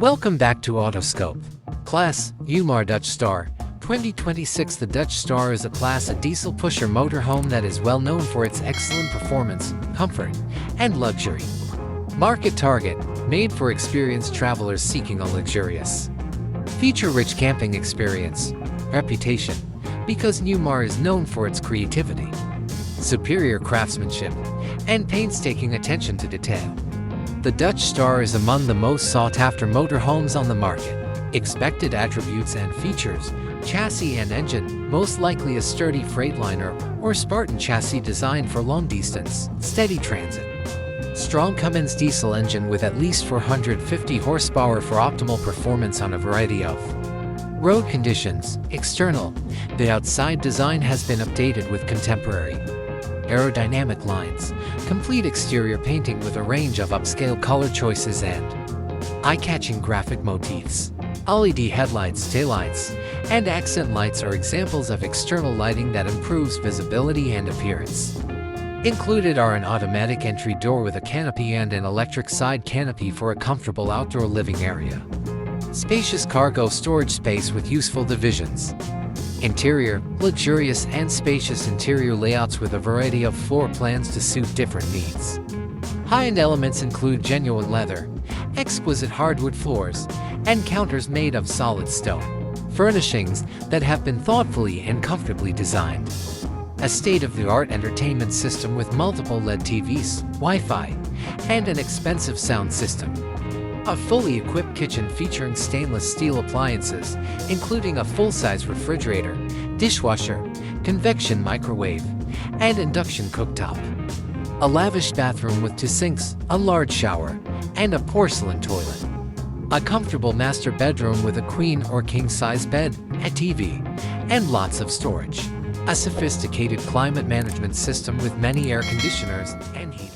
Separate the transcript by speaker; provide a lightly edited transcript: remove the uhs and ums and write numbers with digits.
Speaker 1: Welcome back to Autoscope. Class, Newmar Dutch Star, 2026. The Dutch Star is a Class A diesel pusher motorhome that is well known for its excellent performance, comfort, and luxury. Market target, made for experienced travelers seeking a luxurious, feature-rich camping experience. Reputation, because Newmar is known for its creativity, superior craftsmanship, and painstaking attention to detail. The Dutch Star is among the most sought-after motorhomes on the market. Expected attributes and features: chassis and engine, most likely a sturdy Freightliner or Spartan chassis designed for long-distance, steady transit. Strong Cummins diesel engine with at least 450 horsepower for optimal performance on a variety of road conditions. External, the outside design has been updated with contemporary aerodynamic lines, complete exterior painting with a range of upscale color choices and eye-catching graphic motifs. LED headlights, taillights, and accent lights are examples of external lighting that improves visibility and appearance. Included are an automatic entry door with a canopy and an electric side canopy for a comfortable outdoor living area. Spacious cargo storage space with useful divisions. Interior, luxurious and spacious interior layouts with a variety of floor plans to suit different needs. High-end elements include genuine leather, exquisite hardwood floors, and counters made of solid stone. Furnishings that have been thoughtfully and comfortably designed. A state-of-the-art entertainment system with multiple LED TVs, Wi-Fi, and an expensive sound system. A fully equipped kitchen featuring stainless steel appliances, including a full-size refrigerator, dishwasher, convection microwave, and induction cooktop. A lavish bathroom with 2 sinks, a large shower, and a porcelain toilet. A comfortable master bedroom with a queen or king-size bed, a TV, and lots of storage. A sophisticated climate management system with many air conditioners and heat.